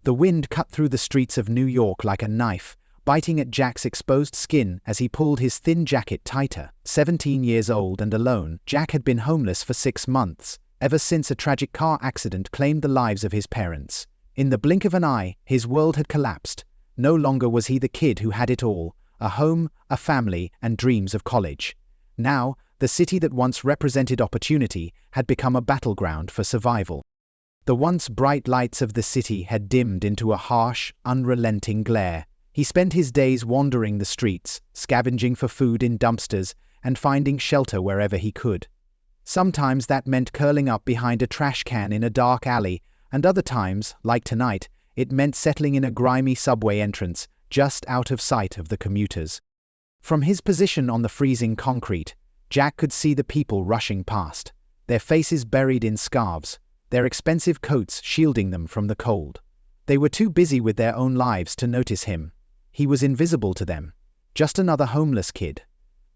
The wind cut through the streets of New York like a knife, biting at Jack's exposed skin as he pulled his thin jacket tighter. 17 years old and alone, Jack had been homeless for 6 months, ever since a tragic car accident claimed the lives of his parents. In the blink of an eye, his world had collapsed. No longer was he the kid who had it all, a home, a family, and dreams of college. Now, the city that once represented opportunity had become a battleground for survival. The once bright lights of the city had dimmed into a harsh, unrelenting glare. He spent his days wandering the streets, scavenging for food in dumpsters, and finding shelter wherever he could. Sometimes that meant curling up behind a trash can in a dark alley, and other times, like tonight, it meant settling in a grimy subway entrance, just out of sight of the commuters. From his position on the freezing concrete, Jack could see the people rushing past, their faces buried in scarves, their expensive coats shielding them from the cold. They were too busy with their own lives to notice him. He was invisible to them, just another homeless kid,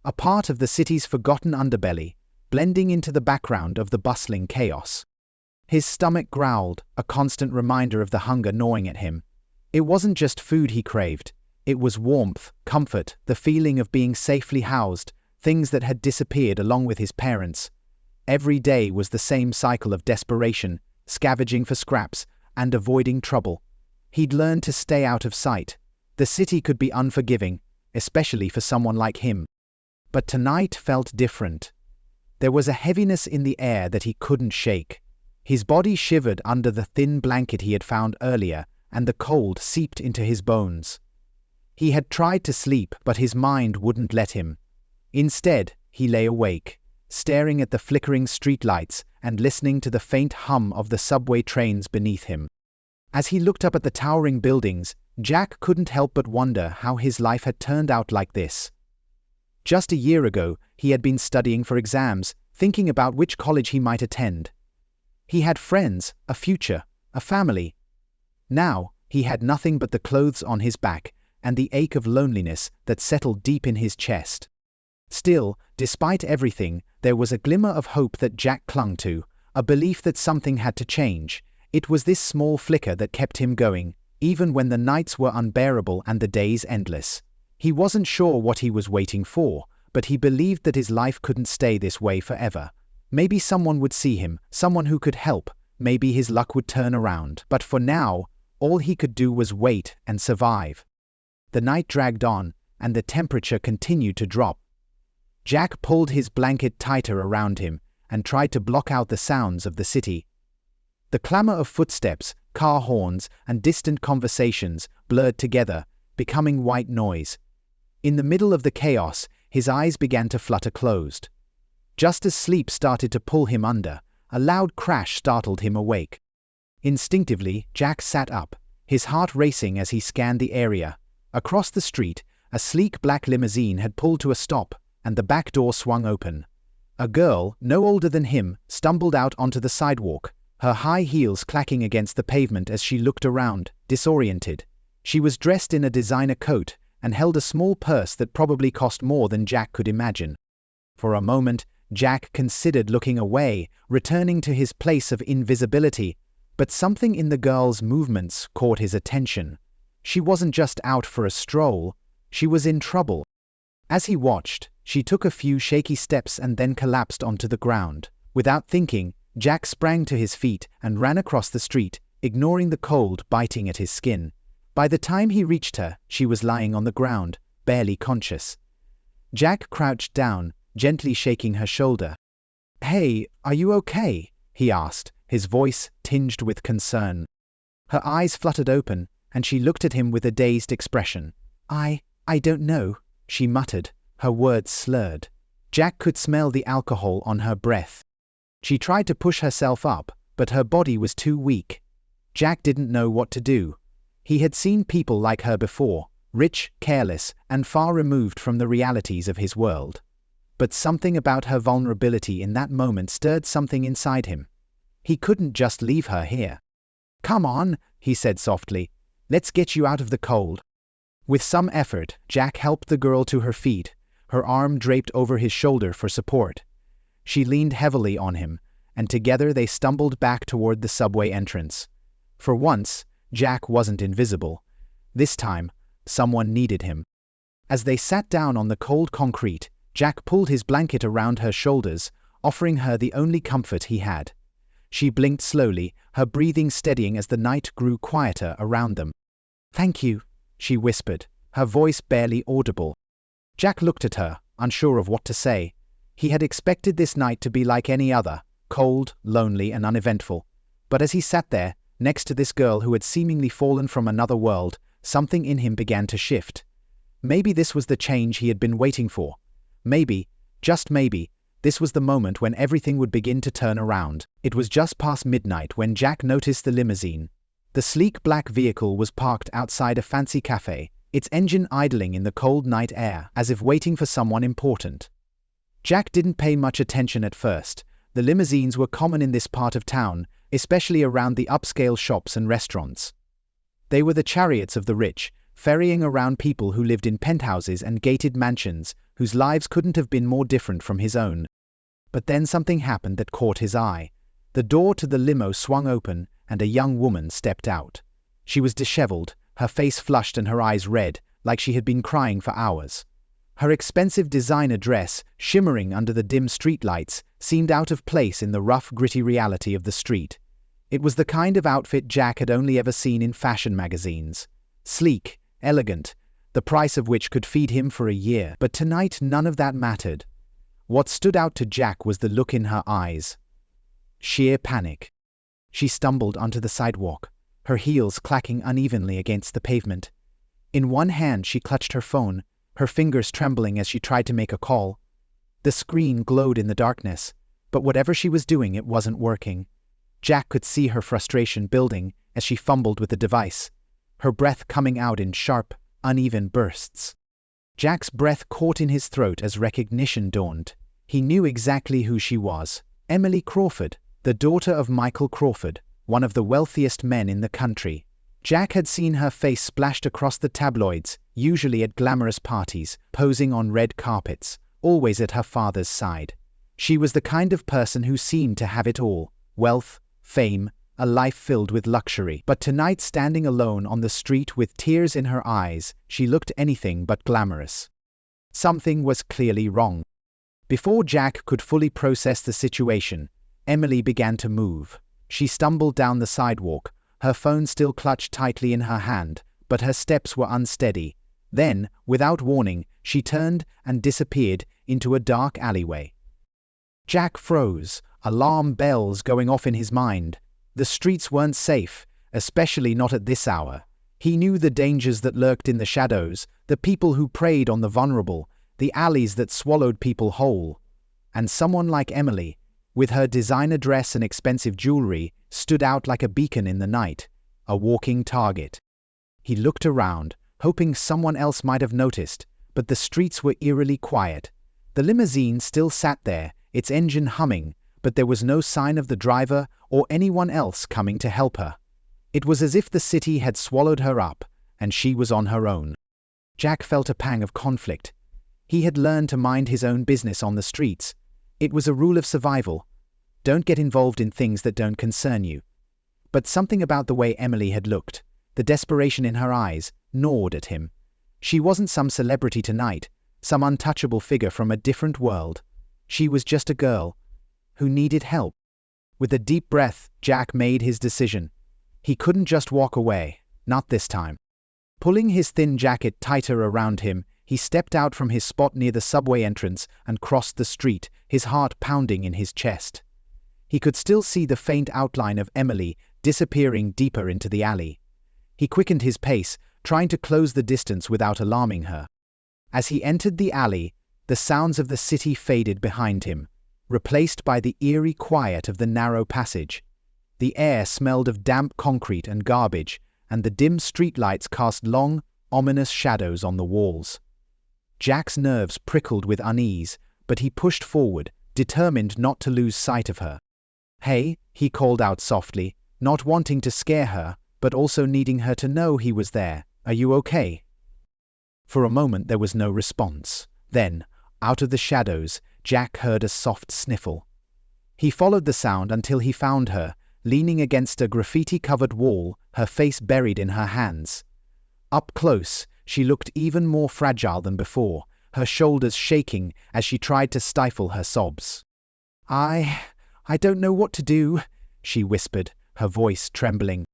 a part of the city's forgotten underbelly, blending into the background of the bustling chaos. His stomach growled, a constant reminder of the hunger gnawing at him. It wasn't just food he craved. It was warmth, comfort, the feeling of being safely housed, things that had disappeared along with his parents. Every day was the same cycle of desperation, scavenging for scraps, and avoiding trouble. He'd learned to stay out of sight. The city could be unforgiving, especially for someone like him. But tonight felt different. There was a heaviness in the air that he couldn't shake. His body shivered under the thin blanket he had found earlier, and the cold seeped into his bones. He had tried to sleep, but his mind wouldn't let him. Instead, he lay awake, staring at the flickering streetlights and listening to the faint hum of the subway trains beneath him. As he looked up at the towering buildings, Jack couldn't help but wonder how his life had turned out like this. Just a year ago, he had been studying for exams, thinking about which college he might attend. He had friends, a future, a family. Now, he had nothing but the clothes on his back and the ache of loneliness that settled deep in his chest. Still, despite everything, there was a glimmer of hope that Jack clung to, a belief that something had to change. It was this small flicker that kept him going, even when the nights were unbearable and the days endless. He wasn't sure what he was waiting for, but he believed that his life couldn't stay this way forever. Maybe someone would see him, someone who could help, maybe his luck would turn around. But for now, all he could do was wait and survive. The night dragged on, and the temperature continued to drop. Jack pulled his blanket tighter around him and tried to block out the sounds of the city. The clamor of footsteps, car horns, and distant conversations blurred together, becoming white noise. In the middle of the chaos, his eyes began to flutter closed. Just as sleep started to pull him under, a loud crash startled him awake. Instinctively, Jack sat up, his heart racing as he scanned the area. Across the street, a sleek black limousine had pulled to a stop, and the back door swung open. A girl, no older than him, stumbled out onto the sidewalk, her high heels clacking against the pavement as she looked around, disoriented. She was dressed in a designer coat and held a small purse that probably cost more than Jack could imagine. For a moment, Jack considered looking away, returning to his place of invisibility, but something in the girl's movements caught his attention. She wasn't just out for a stroll, she was in trouble. As he watched, she took a few shaky steps and then collapsed onto the ground. Without thinking, Jack sprang to his feet and ran across the street, ignoring the cold biting at his skin. By the time he reached her, she was lying on the ground, barely conscious. Jack crouched down, gently shaking her shoulder. "Hey, are you okay?" he asked, his voice tinged with concern. Her eyes fluttered open, and she looked at him with a dazed expression. I don't know," she muttered, her words slurred. Jack could smell the alcohol on her breath. She tried to push herself up, but her body was too weak. Jack didn't know what to do. He had seen people like her before, rich, careless, and far removed from the realities of his world. But something about her vulnerability in that moment stirred something inside him. He couldn't just leave her here. "Come on," he said softly. "Let's get you out of the cold." With some effort, Jack helped the girl to her feet, her arm draped over his shoulder for support. She leaned heavily on him, and together they stumbled back toward the subway entrance. For once, Jack wasn't invisible. This time, someone needed him. As they sat down on the cold concrete, Jack pulled his blanket around her shoulders, offering her the only comfort he had. She blinked slowly, her breathing steadying as the night grew quieter around them. "Thank you," she whispered, her voice barely audible. Jack looked at her, unsure of what to say. He had expected this night to be like any other, cold, lonely, and uneventful. But as he sat there, next to this girl who had seemingly fallen from another world, something in him began to shift. Maybe this was the change he had been waiting for. Maybe, just maybe, this was the moment when everything would begin to turn around. It was just past midnight when Jack noticed the limousine. The sleek black vehicle was parked outside a fancy cafe, its engine idling in the cold night air, as if waiting for someone important. Jack didn't pay much attention at first. The limousines were common in this part of town, especially around the upscale shops and restaurants. They were the chariots of the rich, ferrying around people who lived in penthouses and gated mansions, whose lives couldn't have been more different from his own. But then something happened that caught his eye. The door to the limo swung open, and a young woman stepped out. She was disheveled, her face flushed and her eyes red, like she had been crying for hours. Her expensive designer dress, shimmering under the dim streetlights, seemed out of place in the rough, gritty reality of the street. It was the kind of outfit Jack had only ever seen in fashion magazines. Sleek, elegant, the price of which could feed him for a year. But tonight none of that mattered. What stood out to Jack was the look in her eyes. Sheer panic. She stumbled onto the sidewalk, her heels clacking unevenly against the pavement. In one hand she clutched her phone, her fingers trembling as she tried to make a call. The screen glowed in the darkness, but whatever she was doing, it wasn't working. Jack could see her frustration building as she fumbled with the device, her breath coming out in sharp, uneven bursts. Jack's breath caught in his throat as recognition dawned. He knew exactly who she was. Emily Crawford, the daughter of Michael Crawford, one of the wealthiest men in the country. Jack had seen her face splashed across the tabloids, usually at glamorous parties, posing on red carpets, always at her father's side. She was the kind of person who seemed to have it all: wealth, fame, a life filled with luxury. But tonight, standing alone on the street with tears in her eyes, she looked anything but glamorous. Something was clearly wrong. Before Jack could fully process the situation, Emily began to move. She stumbled down the sidewalk, her phone still clutched tightly in her hand, but her steps were unsteady. Then, without warning, she turned and disappeared into a dark alleyway. Jack froze, alarm bells going off in his mind. The streets weren't safe, especially not at this hour. He knew the dangers that lurked in the shadows, the people who preyed on the vulnerable, the alleys that swallowed people whole. And someone like Emily, with her designer dress and expensive jewelry, stood out like a beacon in the night, a walking target. He looked around, hoping someone else might have noticed, but the streets were eerily quiet. The limousine still sat there, its engine humming, but there was no sign of the driver or anyone else coming to help her. It was as if the city had swallowed her up, and she was on her own. Jack felt a pang of conflict. He had learned to mind his own business on the streets. It was a rule of survival. Don't get involved in things that don't concern you. But something about the way Emily had looked, the desperation in her eyes, gnawed at him. She wasn't some celebrity tonight, some untouchable figure from a different world. She was just a girl who needed help. With a deep breath, Jack made his decision. He couldn't just walk away, not this time. Pulling his thin jacket tighter around him, he stepped out from his spot near the subway entrance and crossed the street, his heart pounding in his chest. He could still see the faint outline of Emily disappearing deeper into the alley. He quickened his pace, trying to close the distance without alarming her. As he entered the alley, the sounds of the city faded behind him, replaced by the eerie quiet of the narrow passage. The air smelled of damp concrete and garbage, and the dim streetlights cast long, ominous shadows on the walls. Jack's nerves prickled with unease, but he pushed forward, determined not to lose sight of her. "Hey," he called out softly, not wanting to scare her, but also needing her to know he was there. "Are you okay?" For a moment there was no response. Then, out of the shadows, Jack heard a soft sniffle. He followed the sound until he found her, leaning against a graffiti-covered wall, her face buried in her hands. Up close, she looked even more fragile than before, her shoulders shaking as she tried to stifle her sobs. I don't know what to do," she whispered, her voice trembling.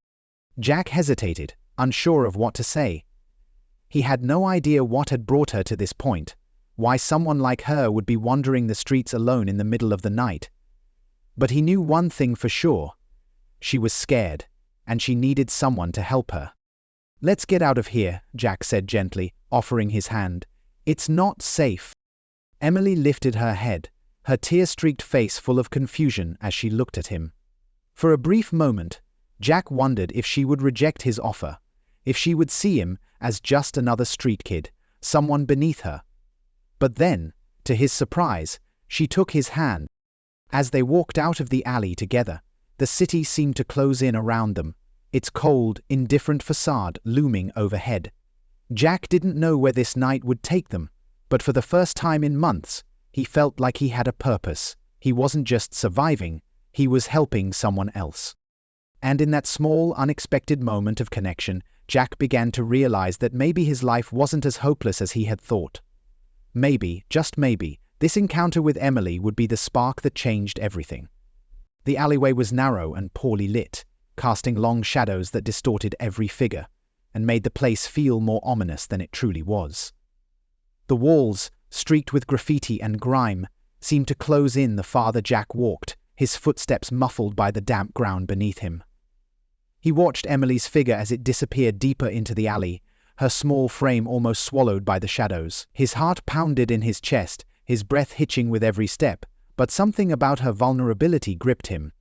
Jack hesitated, unsure of what to say. He had no idea what had brought her to this point, why someone like her would be wandering the streets alone in the middle of the night. But he knew one thing for sure. She was scared, and she needed someone to help her. "Let's get out of here," Jack said gently, offering his hand. "It's not safe." Emily lifted her head, her tear-streaked face full of confusion as she looked at him. For a brief moment, Jack wondered if she would reject his offer, if she would see him as just another street kid, someone beneath her. But then, to his surprise, she took his hand. As they walked out of the alley together, the city seemed to close in around them, its cold, indifferent facade looming overhead. Jack didn't know where this night would take them, but for the first time in months, he felt like he had a purpose. He wasn't just surviving, he was helping someone else. And in that small, unexpected moment of connection, Jack began to realize that maybe his life wasn't as hopeless as he had thought. Maybe, just maybe, this encounter with Emily would be the spark that changed everything. The alleyway was narrow and poorly lit, casting long shadows that distorted every figure, and made the place feel more ominous than it truly was. The walls, streaked with graffiti and grime, seemed to close in the farther Jack walked, his footsteps muffled by the damp ground beneath him. He watched Emily's figure as it disappeared deeper into the alley, her small frame almost swallowed by the shadows. His heart pounded in his chest, his breath hitching with every step, but something about her vulnerability gripped him.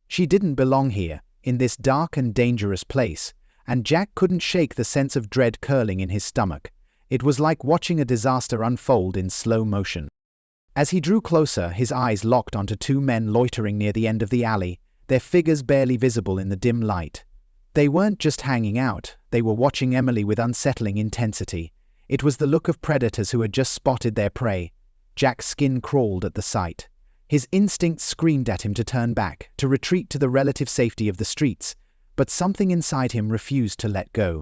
She didn't belong here, in this dark and dangerous place, and Jack couldn't shake the sense of dread curling in his stomach. It was like watching a disaster unfold in slow motion. As he drew closer, his eyes locked onto two men loitering near the end of the alley, their figures barely visible in the dim light. They weren't just hanging out, they were watching Emily with unsettling intensity. It was the look of predators who had just spotted their prey. Jack's skin crawled at the sight. His instincts screamed at him to turn back, to retreat to the relative safety of the streets, but something inside him refused to let go.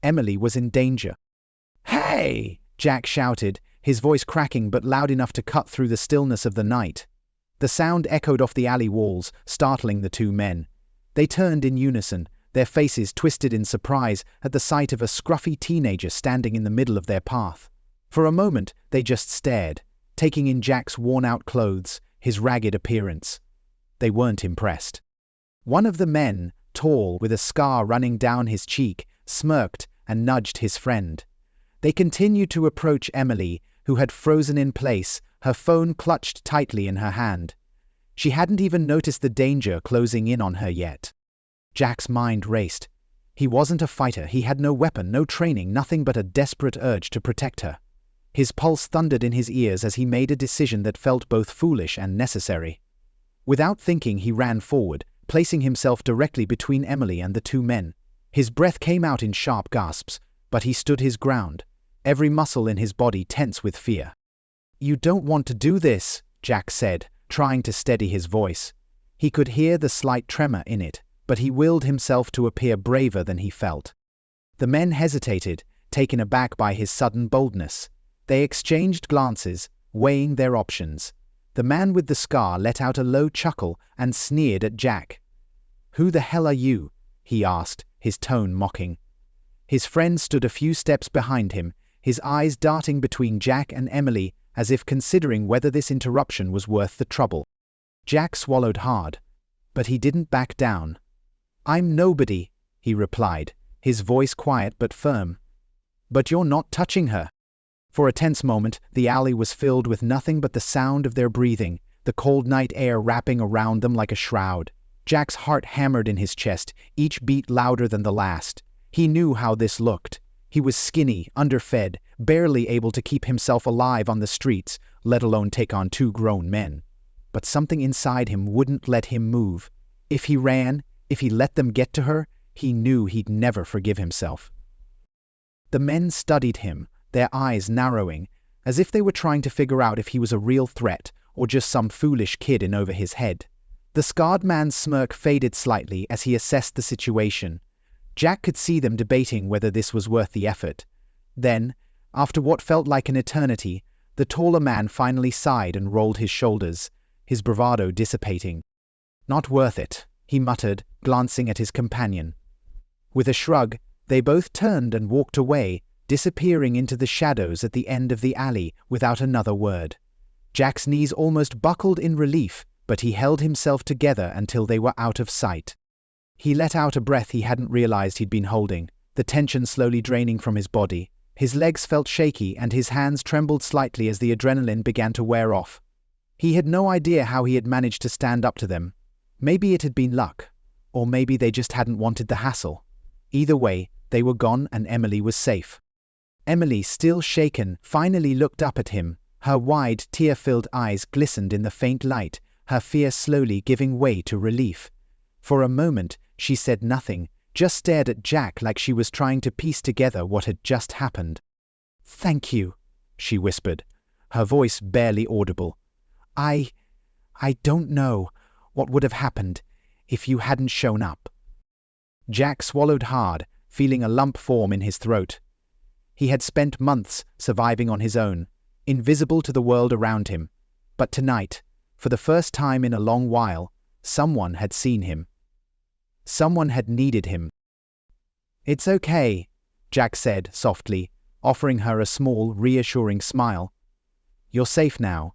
Emily was in danger. "Hey!" Jack shouted, his voice cracking but loud enough to cut through the stillness of the night. The sound echoed off the alley walls, startling the two men. They turned in unison, their faces twisted in surprise at the sight of a scruffy teenager standing in the middle of their path. For a moment, they just stared, taking in Jack's worn-out clothes, his ragged appearance. They weren't impressed. One of the men, tall, with a scar running down his cheek, smirked and nudged his friend. They continued to approach Emily, who had frozen in place, her phone clutched tightly in her hand. She hadn't even noticed the danger closing in on her yet. Jack's mind raced. He wasn't a fighter, he had no weapon, no training, nothing but a desperate urge to protect her. His pulse thundered in his ears as he made a decision that felt both foolish and necessary. Without thinking, he ran forward, placing himself directly between Emily and the two men. His breath came out in sharp gasps, but he stood his ground, every muscle in his body tense with fear. "You don't want to do this," Jack said, trying to steady his voice. He could hear the slight tremor in it, but he willed himself to appear braver than he felt. The men hesitated, taken aback by his sudden boldness. They exchanged glances, weighing their options. The man with the scar let out a low chuckle and sneered at Jack. "Who the hell are you?" he asked, his tone mocking. His friend stood a few steps behind him, his eyes darting between Jack and Emily as if considering whether this interruption was worth the trouble. Jack swallowed hard, but he didn't back down. "I'm nobody," he replied, his voice quiet but firm. "But you're not touching her." For a tense moment, the alley was filled with nothing but the sound of their breathing, the cold night air wrapping around them like a shroud. Jack's heart hammered in his chest, each beat louder than the last. He knew how this looked. He was skinny, underfed, barely able to keep himself alive on the streets, let alone take on two grown men. But something inside him wouldn't let him move. If he ran, if he let them get to her, he knew he'd never forgive himself. The men studied him, their eyes narrowing, as if they were trying to figure out if he was a real threat or just some foolish kid in over his head. The scarred man's smirk faded slightly as he assessed the situation. Jack could see them debating whether this was worth the effort. Then, after what felt like an eternity, the taller man finally sighed and rolled his shoulders, his bravado dissipating. "Not worth it," he muttered, glancing at his companion. With a shrug, they both turned and walked away, disappearing into the shadows at the end of the alley without another word. Jack's knees almost buckled in relief, but he held himself together until they were out of sight. He let out a breath he hadn't realized he'd been holding, the tension slowly draining from his body. His legs felt shaky and his hands trembled slightly as the adrenaline began to wear off. He had no idea how he had managed to stand up to them. Maybe it had been luck, or maybe they just hadn't wanted the hassle. Either way, they were gone and Emily was safe. Emily, still shaken, finally looked up at him. Her wide, tear-filled eyes glistened in the faint light, her fear slowly giving way to relief. For a moment, she said nothing, just stared at Jack like she was trying to piece together what had just happened. "Thank you," she whispered, her voice barely audible. I don't know what would have happened if you hadn't shown up." Jack swallowed hard, feeling a lump form in his throat. He had spent months surviving on his own, invisible to the world around him. But tonight, for the first time in a long while, someone had seen him. Someone had needed him. "It's okay," Jack said softly, offering her a small, reassuring smile. "You're safe now."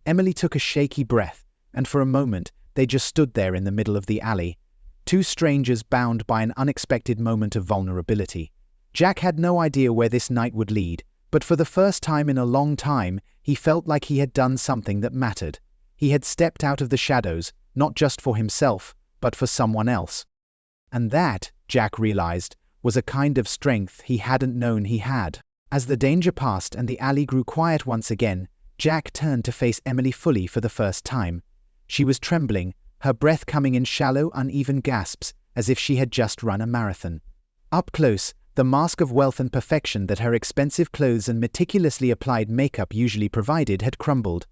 Emily took a shaky breath, and for a moment they just stood there in the middle of the alley, two strangers bound by an unexpected moment of vulnerability. Jack had no idea where this night would lead, but for the first time in a long time, he felt like he had done something that mattered. He had stepped out of the shadows, not just for himself, but for someone else. And that, Jack realized, was a kind of strength he hadn't known he had. As the danger passed and the alley grew quiet once again, Jack turned to face Emily fully for the first time. She was trembling, her breath coming in shallow, uneven gasps, as if she had just run a marathon. Up close, the mask of wealth and perfection that her expensive clothes and meticulously applied makeup usually provided had crumbled.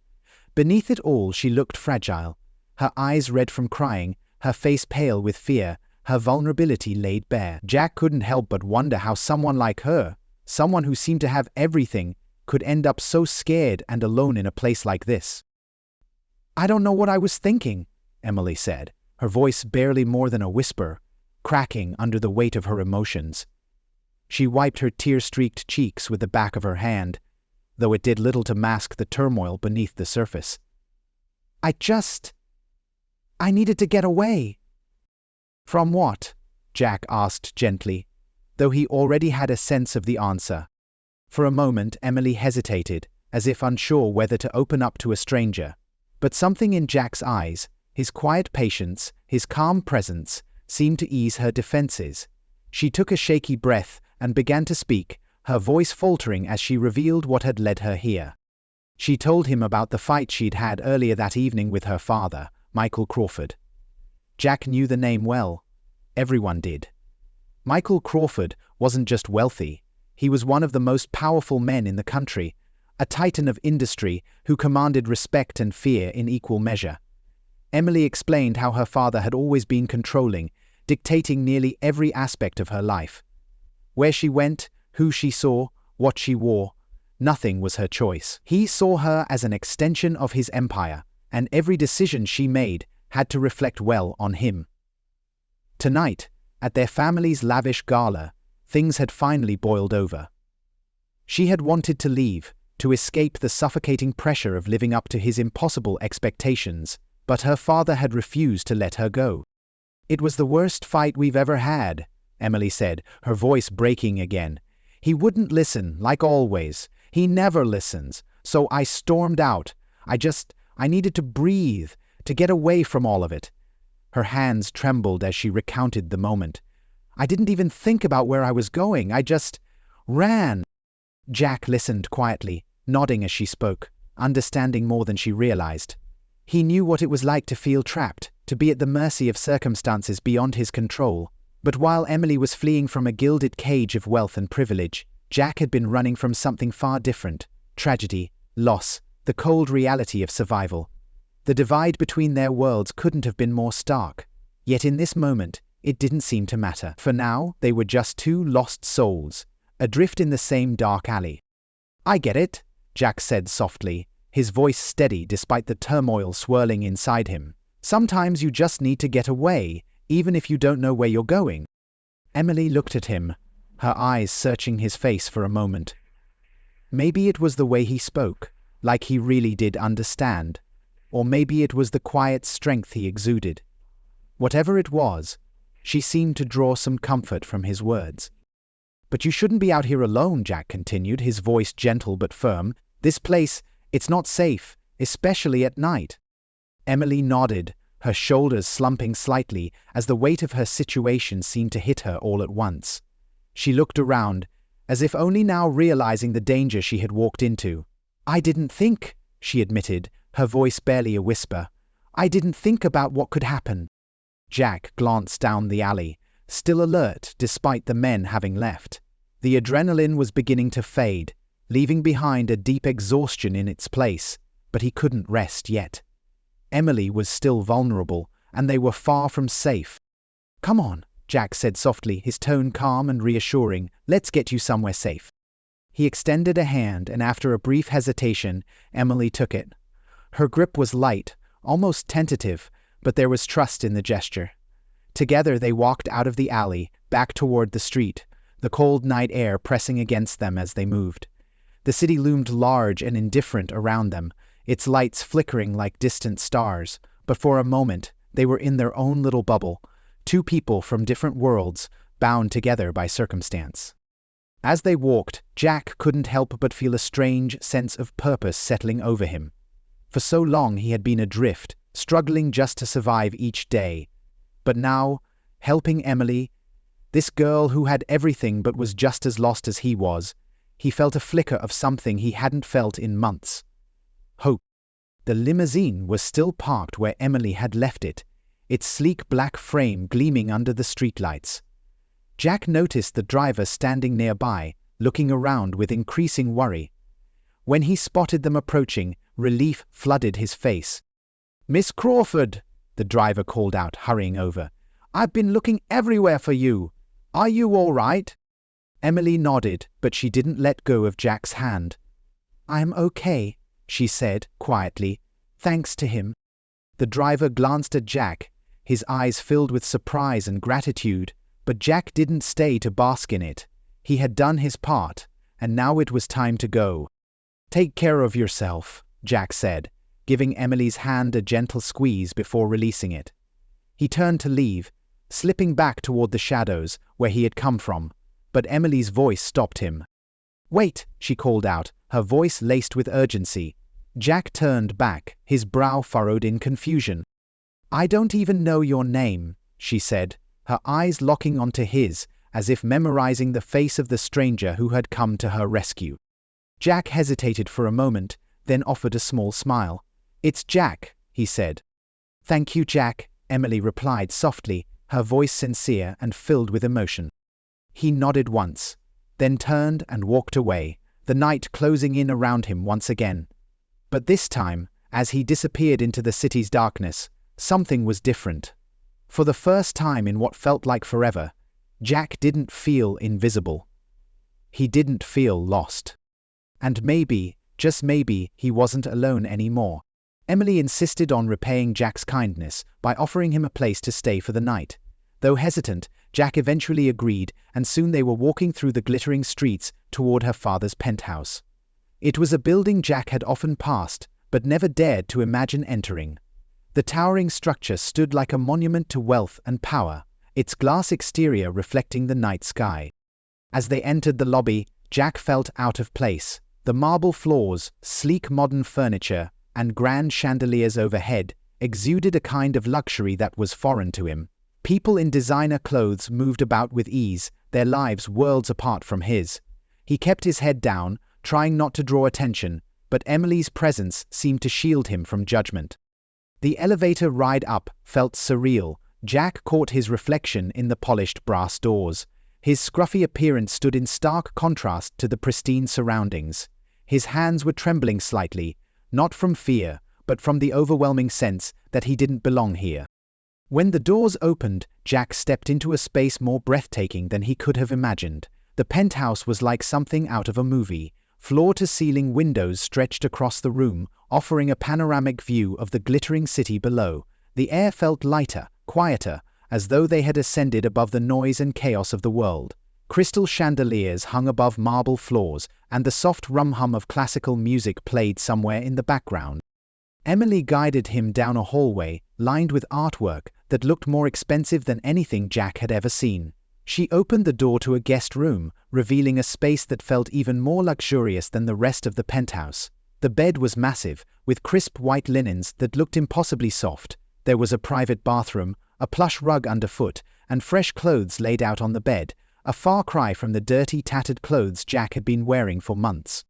Beneath it all, she looked fragile, her eyes red from crying, her face pale with fear, her vulnerability laid bare. Jack couldn't help but wonder how someone like her, someone who seemed to have everything, could end up so scared and alone in a place like this. "I don't know what I was thinking," Emily said, her voice barely more than a whisper, cracking under the weight of her emotions. She wiped her tear-streaked cheeks with the back of her hand, though it did little to mask the turmoil beneath the surface. I needed to get away." "From what?" Jack asked gently, though he already had a sense of the answer. For a moment, Emily hesitated, as if unsure whether to open up to a stranger. But something in Jack's eyes, his quiet patience, his calm presence, seemed to ease her defenses. She took a shaky breath and began to speak, her voice faltering as she revealed what had led her here. She told him about the fight she'd had earlier that evening with her father, Michael Crawford. Jack knew the name well. Everyone did. Michael Crawford wasn't just wealthy. He was one of the most powerful men in the country, a titan of industry who commanded respect and fear in equal measure. Emily explained how her father had always been controlling, dictating nearly every aspect of her life. Where she went, who she saw, what she wore, nothing was her choice. He saw her as an extension of his empire, and every decision she made had to reflect well on him. Tonight, at their family's lavish gala, things had finally boiled over. She had wanted to leave, to escape the suffocating pressure of living up to his impossible expectations, but her father had refused to let her go. "It was the worst fight we've ever had," Emily said, her voice breaking again. "He wouldn't listen, like always. He never listens. So I stormed out. I needed to breathe, to get away from all of it." Her hands trembled as she recounted the moment. "I didn't even think about where I was going. I just ran." Jack listened quietly, nodding as she spoke, understanding more than she realized. He knew what it was like to feel trapped, to be at the mercy of circumstances beyond his control. But while Emily was fleeing from a gilded cage of wealth and privilege, Jack had been running from something far different: tragedy, loss, the cold reality of survival. The divide between their worlds couldn't have been more stark. Yet in this moment, it didn't seem to matter. For now, they were just two lost souls, adrift in the same dark alley. "I get it," Jack said softly, his voice steady despite the turmoil swirling inside him. "Sometimes you just need to get away, even if you don't know where you're going." Emily looked at him, her eyes searching his face for a moment. Maybe it was the way he spoke, like he really did understand. Or maybe it was the quiet strength he exuded. Whatever it was, she seemed to draw some comfort from his words. "But you shouldn't be out here alone," Jack continued, his voice gentle but firm. "This place, it's not safe, especially at night." Emily nodded, her shoulders slumping slightly as the weight of her situation seemed to hit her all at once. She looked around, as if only now realizing the danger she had walked into. "I didn't think," she admitted, her voice barely a whisper. "I didn't think about what could happen." Jack glanced down the alley, still alert despite the men having left. The adrenaline was beginning to fade, leaving behind a deep exhaustion in its place, but he couldn't rest yet. Emily was still vulnerable, and they were far from safe. "Come on," Jack said softly, his tone calm and reassuring. "Let's get you somewhere safe." He extended a hand, and after a brief hesitation, Emily took it. Her grip was light, almost tentative, but there was trust in the gesture. Together they walked out of the alley, back toward the street, the cold night air pressing against them as they moved. The city loomed large and indifferent around them, its lights flickering like distant stars, but for a moment they were in their own little bubble, two people from different worlds, bound together by circumstance. As they walked, Jack couldn't help but feel a strange sense of purpose settling over him. For so long he had been adrift, struggling just to survive each day. But now, helping Emily, this girl who had everything but was just as lost as he was, he felt a flicker of something he hadn't felt in months. Hope. The limousine was still parked where Emily had left it, its sleek black frame gleaming under the streetlights. Jack noticed the driver standing nearby, looking around with increasing worry. When he spotted them approaching, relief flooded his face. "Miss Crawford," the driver called out, hurrying over. "I've been looking everywhere for you. Are you all right?" Emily nodded, but she didn't let go of Jack's hand. "I'm okay," she said, quietly, "thanks to him." The driver glanced at Jack, his eyes filled with surprise and gratitude, but Jack didn't stay to bask in it. He had done his part, and now it was time to go. "Take care of yourself," Jack said, giving Emily's hand a gentle squeeze before releasing it. He turned to leave, slipping back toward the shadows where he had come from, but Emily's voice stopped him. "Wait," she called out, her voice laced with urgency. Jack turned back, his brow furrowed in confusion. "I don't even know your name," she said, her eyes locking onto his, as if memorizing the face of the stranger who had come to her rescue. Jack hesitated for a moment, then offered a small smile. "It's Jack," he said. "Thank you, Jack," Emily replied softly, her voice sincere and filled with emotion. He nodded once, then turned and walked away, the night closing in around him once again. But this time, as he disappeared into the city's darkness, something was different. For the first time in what felt like forever, Jack didn't feel invisible. He didn't feel lost. And maybe, just maybe, he wasn't alone anymore. Emily insisted on repaying Jack's kindness by offering him a place to stay for the night. Though hesitant, Jack eventually agreed, and soon they were walking through the glittering streets toward her father's penthouse. It was a building Jack had often passed, but never dared to imagine entering. The towering structure stood like a monument to wealth and power, its glass exterior reflecting the night sky. As they entered the lobby, Jack felt out of place. The marble floors, sleek modern furniture, and grand chandeliers overhead exuded a kind of luxury that was foreign to him. People in designer clothes moved about with ease, their lives worlds apart from his. He kept his head down, trying not to draw attention, but Emily's presence seemed to shield him from judgment. The elevator ride up felt surreal. Jack caught his reflection in the polished brass doors. His scruffy appearance stood in stark contrast to the pristine surroundings. His hands were trembling slightly, not from fear, but from the overwhelming sense that he didn't belong here. When the doors opened, Jack stepped into a space more breathtaking than he could have imagined. The penthouse was like something out of a movie. Floor-to-ceiling windows stretched across the room, offering a panoramic view of the glittering city below. The air felt lighter, quieter, as though they had ascended above the noise and chaos of the world. Crystal chandeliers hung above marble floors, and the soft rum-hum of classical music played somewhere in the background. Emily guided him down a hallway, lined with artwork that looked more expensive than anything Jack had ever seen. She opened the door to a guest room, revealing a space that felt even more luxurious than the rest of the penthouse. The bed was massive, with crisp white linens that looked impossibly soft. There was a private bathroom, a plush rug underfoot, and fresh clothes laid out on the bed, a far cry from the dirty, tattered clothes Jack had been wearing for months.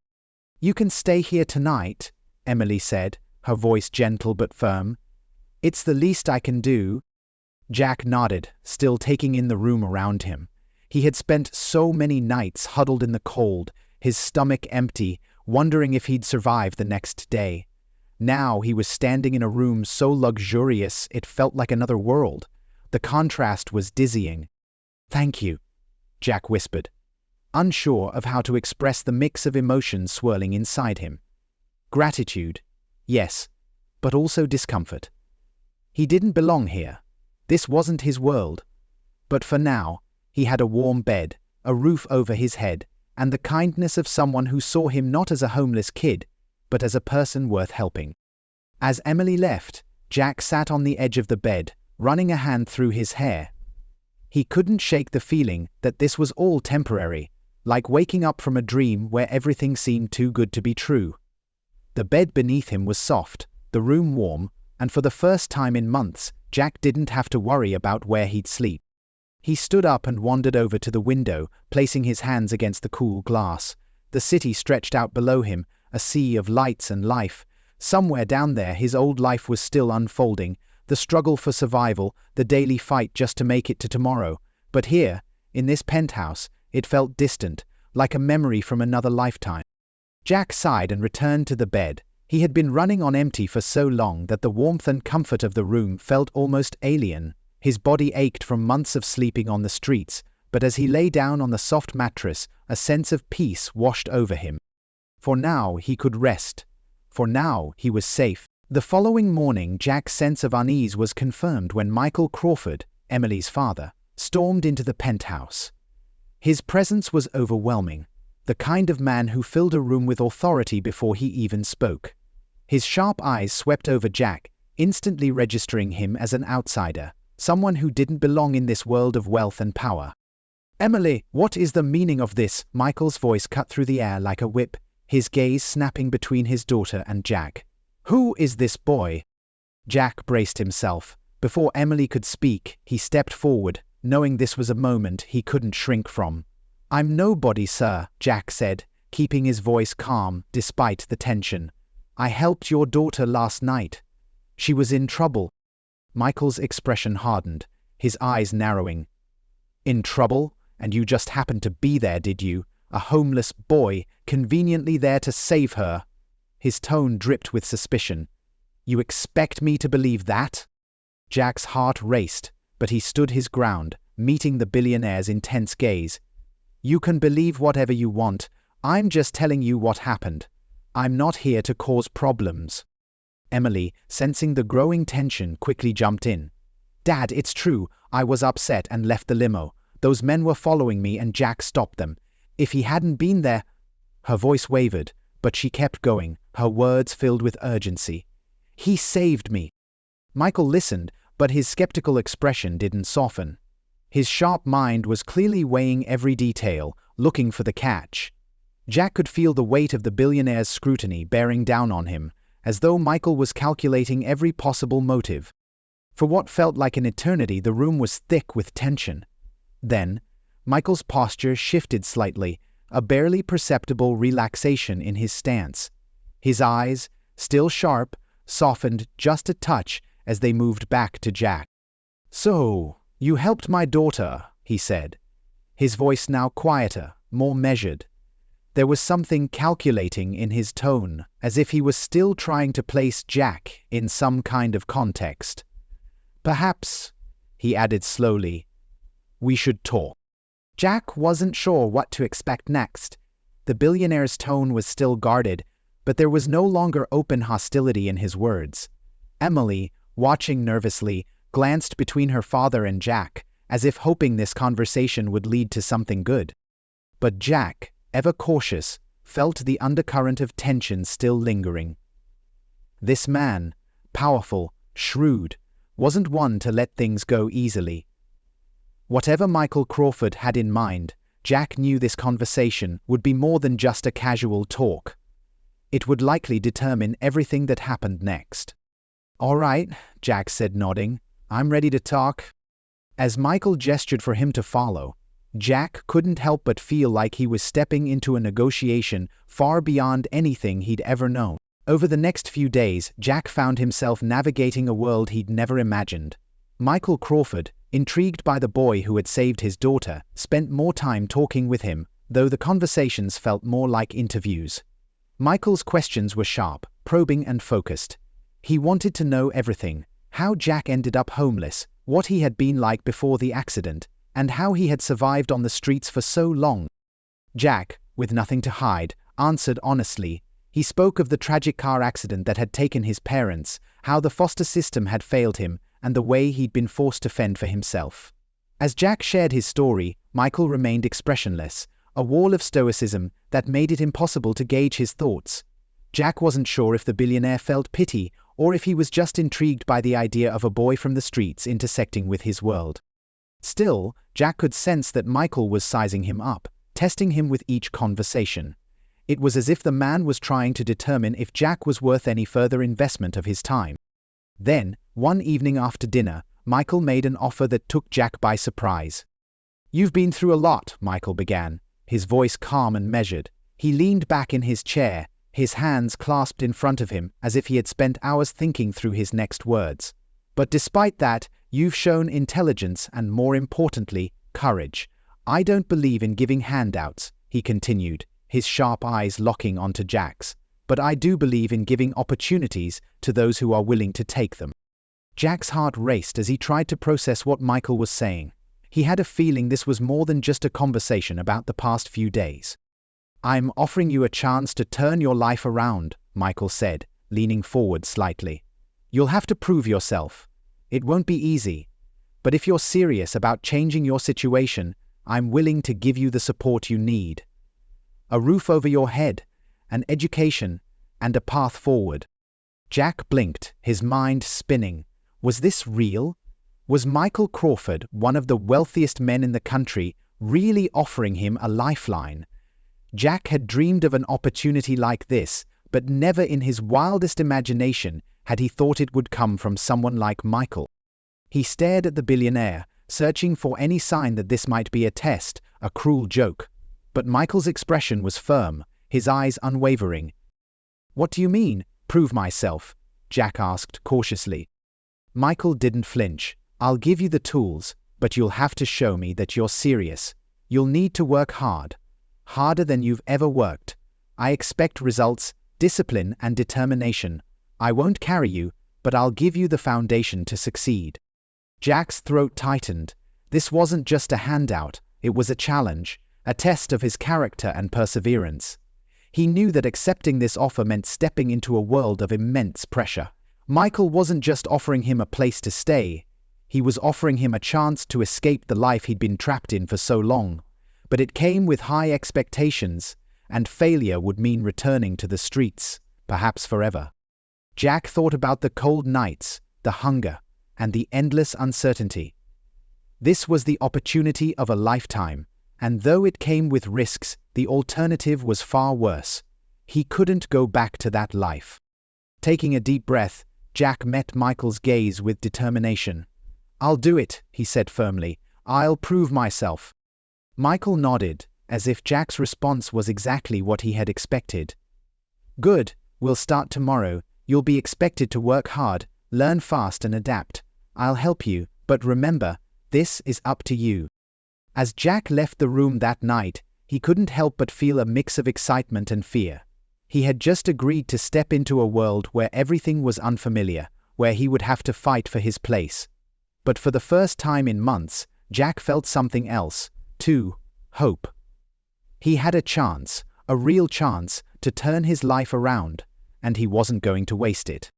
"You can stay here tonight," Emily said, her voice gentle but firm. "It's the least I can do." Jack nodded, still taking in the room around him. He had spent so many nights huddled in the cold, his stomach empty, wondering if he'd survive the next day. Now he was standing in a room so luxurious it felt like another world. The contrast was dizzying. "Thank you," Jack whispered, unsure of how to express the mix of emotions swirling inside him. Gratitude, yes, but also discomfort. He didn't belong here. This wasn't his world. But for now, he had a warm bed, a roof over his head, and the kindness of someone who saw him not as a homeless kid, but as a person worth helping. As Emily left, Jack sat on the edge of the bed, running a hand through his hair. He couldn't shake the feeling that this was all temporary, like waking up from a dream where everything seemed too good to be true. The bed beneath him was soft, the room warm, and for the first time in months, Jack didn't have to worry about where he'd sleep. He stood up and wandered over to the window, placing his hands against the cool glass. The city stretched out below him, a sea of lights and life. Somewhere down there, his old life was still unfolding, the struggle for survival, the daily fight just to make it to tomorrow. But here, in this penthouse, it felt distant, like a memory from another lifetime. Jack sighed and returned to the bed. He had been running on empty for so long that the warmth and comfort of the room felt almost alien. His body ached from months of sleeping on the streets, but as he lay down on the soft mattress, a sense of peace washed over him. For now, he could rest. For now, he was safe. The following morning, Jack's sense of unease was confirmed when Michael Crawford, Emily's father, stormed into the penthouse. His presence was overwhelming, the kind of man who filled a room with authority before he even spoke. His sharp eyes swept over Jack, instantly registering him as an outsider, someone who didn't belong in this world of wealth and power. "Emily, what is the meaning of this?" Michael's voice cut through the air like a whip, his gaze snapping between his daughter and Jack. "Who is this boy?" Jack braced himself. Before Emily could speak, he stepped forward, knowing this was a moment he couldn't shrink from. "I'm nobody, sir," Jack said, keeping his voice calm despite the tension. "I helped your daughter last night. She was in trouble." Michael's expression hardened, his eyes narrowing. "In trouble? And you just happened to be there, did you? A homeless boy, conveniently there to save her." His tone dripped with suspicion. "You expect me to believe that?" Jack's heart raced, but he stood his ground, meeting the billionaire's intense gaze. "You can believe whatever you want. I'm just telling you what happened. I'm not here to cause problems." Emily, sensing the growing tension, quickly jumped in. "Dad, it's true. I was upset and left the limo. Those men were following me and Jack stopped them. If he hadn't been there—" Her voice wavered, but she kept going, her words filled with urgency. "He saved me." Michael listened, but his skeptical expression didn't soften. His sharp mind was clearly weighing every detail, looking for the catch. Jack could feel the weight of the billionaire's scrutiny bearing down on him, as though Michael was calculating every possible motive. For what felt like an eternity, the room was thick with tension. Then, Michael's posture shifted slightly, a barely perceptible relaxation in his stance. His eyes, still sharp, softened just a touch as they moved back to Jack. "So, you helped my daughter," he said, his voice now quieter, more measured. There was something calculating in his tone, as if he was still trying to place Jack in some kind of context. "Perhaps," he added slowly, "we should talk." Jack wasn't sure what to expect next. The billionaire's tone was still guarded, but there was no longer open hostility in his words. Emily, watching nervously, glanced between her father and Jack, as if hoping this conversation would lead to something good. But Jack, ever cautious, felt the undercurrent of tension still lingering. This man, powerful, shrewd, wasn't one to let things go easily. Whatever Michael Crawford had in mind, Jack knew this conversation would be more than just a casual talk. It would likely determine everything that happened next. "All right," Jack said, nodding. "I'm ready to talk." As Michael gestured for him to follow, Jack couldn't help but feel like he was stepping into a negotiation far beyond anything he'd ever known. Over the next few days, Jack found himself navigating a world he'd never imagined. Michael Crawford, intrigued by the boy who had saved his daughter, spent more time talking with him, though the conversations felt more like interviews. Michael's questions were sharp, probing and focused. He wanted to know everything: how Jack ended up homeless, what he had been like before the accident, and how he had survived on the streets for so long. Jack, with nothing to hide, answered honestly. He spoke of the tragic car accident that had taken his parents, how the foster system had failed him, and the way he'd been forced to fend for himself. As Jack shared his story, Michael remained expressionless, a wall of stoicism that made it impossible to gauge his thoughts. Jack wasn't sure if the billionaire felt pity or if he was just intrigued by the idea of a boy from the streets intersecting with his world. Still, Jack could sense that Michael was sizing him up, testing him with each conversation. It was as if the man was trying to determine if Jack was worth any further investment of his time. Then, one evening after dinner, Michael made an offer that took Jack by surprise. "You've been through a lot," Michael began, his voice calm and measured. He leaned back in his chair, his hands clasped in front of him as if he had spent hours thinking through his next words. "But despite that, you've shown intelligence and, more importantly, courage. I don't believe in giving handouts," he continued, his sharp eyes locking onto Jack's. "But I do believe in giving opportunities to those who are willing to take them." Jack's heart raced as he tried to process what Michael was saying. He had a feeling this was more than just a conversation about the past few days. "I'm offering you a chance to turn your life around," Michael said, leaning forward slightly. "You'll have to prove yourself. It won't be easy. But if you're serious about changing your situation, I'm willing to give you the support you need. A roof over your head, an education, and a path forward." Jack blinked, his mind spinning. Was this real? Was Michael Crawford, one of the wealthiest men in the country, really offering him a lifeline? Jack had dreamed of an opportunity like this, but never in his wildest imagination had he thought it would come from someone like Michael. He stared at the billionaire, searching for any sign that this might be a test, a cruel joke. But Michael's expression was firm, his eyes unwavering. "What do you mean, prove myself?" Jack asked cautiously. Michael didn't flinch. "I'll give you the tools, but you'll have to show me that you're serious. You'll need to work hard. Harder than you've ever worked. I expect results, discipline, and determination. I won't carry you, but I'll give you the foundation to succeed." Jack's throat tightened. This wasn't just a handout, it was a challenge, a test of his character and perseverance. He knew that accepting this offer meant stepping into a world of immense pressure. Michael wasn't just offering him a place to stay, he was offering him a chance to escape the life he'd been trapped in for so long. But it came with high expectations, and failure would mean returning to the streets, perhaps forever. Jack thought about the cold nights, the hunger, and the endless uncertainty. This was the opportunity of a lifetime, and though it came with risks, the alternative was far worse. He couldn't go back to that life. Taking a deep breath, Jack met Michael's gaze with determination. "I'll do it," he said firmly. "I'll prove myself." Michael nodded, as if Jack's response was exactly what he had expected. "Good, we'll start tomorrow. You'll be expected to work hard, learn fast and adapt. I'll help you, but remember, this is up to you." As Jack left the room that night, he couldn't help but feel a mix of excitement and fear. He had just agreed to step into a world where everything was unfamiliar, where he would have to fight for his place. But for the first time in months, Jack felt something else, too: hope. He had a chance, a real chance, to turn his life around, and he wasn't going to waste it.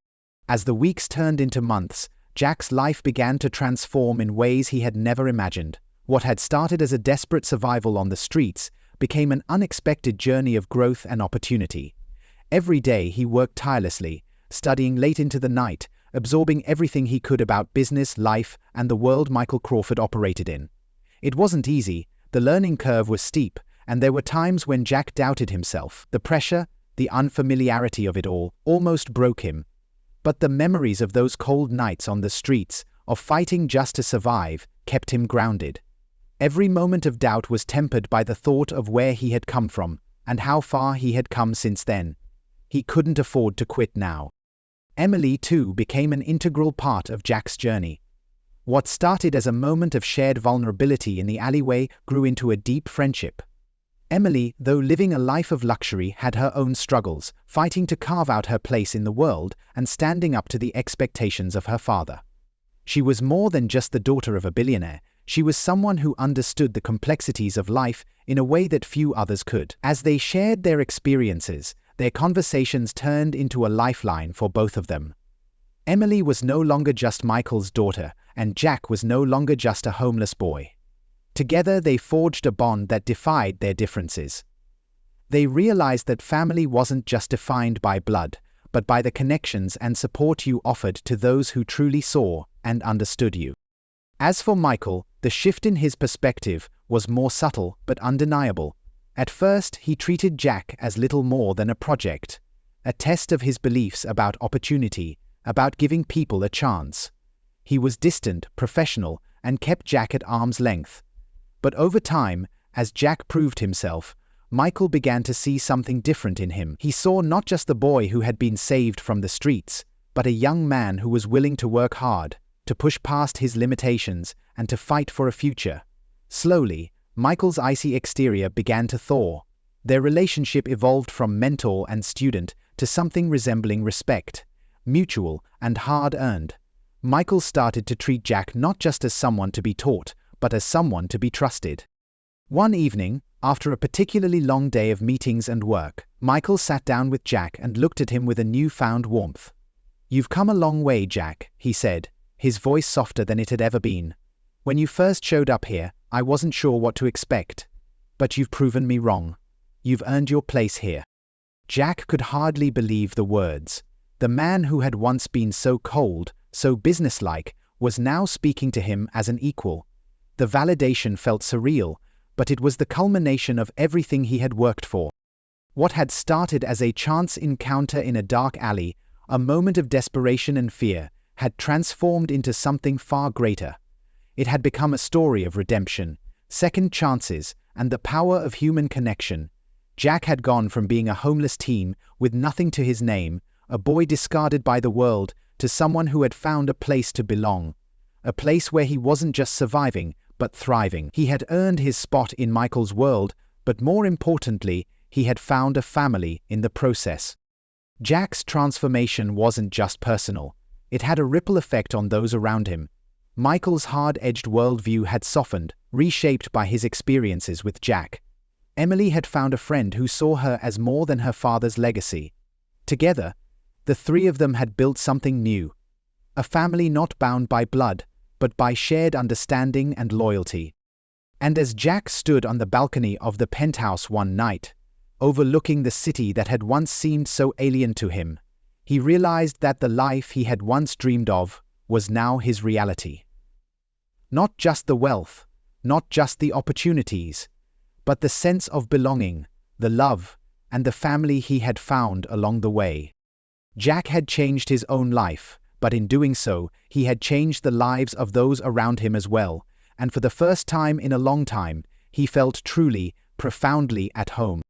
As the weeks turned into months, Jack's life began to transform in ways he had never imagined. What had started as a desperate survival on the streets became an unexpected journey of growth and opportunity. Every day he worked tirelessly, studying late into the night, absorbing everything he could about business, life, and the world Michael Crawford operated in. It wasn't easy, the learning curve was steep, and there were times when Jack doubted himself. The pressure, the unfamiliarity of it all, almost broke him. But the memories of those cold nights on the streets, of fighting just to survive, kept him grounded. Every moment of doubt was tempered by the thought of where he had come from, and how far he had come since then. He couldn't afford to quit now. Emily, too, became an integral part of Jack's journey. What started as a moment of shared vulnerability in the alleyway grew into a deep friendship. Emily, though living a life of luxury, had her own struggles, fighting to carve out her place in the world and standing up to the expectations of her father. She was more than just the daughter of a billionaire. She was someone who understood the complexities of life in a way that few others could. As they shared their experiences, their conversations turned into a lifeline for both of them. Emily was no longer just Michael's daughter, and Jack was no longer just a homeless boy. Together they forged a bond that defied their differences. They realized that family wasn't just defined by blood, but by the connections and support you offered to those who truly saw and understood you. As for Michael, the shift in his perspective was more subtle but undeniable. At first, he treated Jack as little more than a project, a test of his beliefs about opportunity, about giving people a chance. He was distant, professional, and kept Jack at arm's length. But over time, as Jack proved himself, Michael began to see something different in him. He saw not just the boy who had been saved from the streets, but a young man who was willing to work hard, to push past his limitations, and to fight for a future. Slowly, Michael's icy exterior began to thaw. Their relationship evolved from mentor and student to something resembling respect, mutual and hard-earned. Michael started to treat Jack not just as someone to be taught, but as someone to be trusted. One evening, after a particularly long day of meetings and work, Michael sat down with Jack and looked at him with a newfound warmth. "You've come a long way, Jack," he said, his voice softer than it had ever been. "When you first showed up here, I wasn't sure what to expect. But you've proven me wrong. You've earned your place here." Jack could hardly believe the words. The man who had once been so cold, so businesslike, was now speaking to him as an equal. The validation felt surreal, but it was the culmination of everything he had worked for. What had started as a chance encounter in a dark alley, a moment of desperation and fear, had transformed into something far greater. It had become a story of redemption, second chances, and the power of human connection. Jack had gone from being a homeless teen with nothing to his name, a boy discarded by the world, to someone who had found a place to belong. A place where he wasn't just surviving, but thriving. He had earned his spot in Michael's world, but more importantly, he had found a family in the process. Jack's transformation wasn't just personal. It had a ripple effect on those around him. Michael's hard-edged worldview had softened, reshaped by his experiences with Jack. Emily had found a friend who saw her as more than her father's legacy. Together, the three of them had built something new. A family not bound by blood, but by shared understanding and loyalty. And as Jack stood on the balcony of the penthouse one night, overlooking the city that had once seemed so alien to him, he realized that the life he had once dreamed of was now his reality. Not just the wealth, not just the opportunities, but the sense of belonging, the love, and the family he had found along the way. Jack had changed his own life, but in doing so, he had changed the lives of those around him as well, and for the first time in a long time, he felt truly, profoundly at home.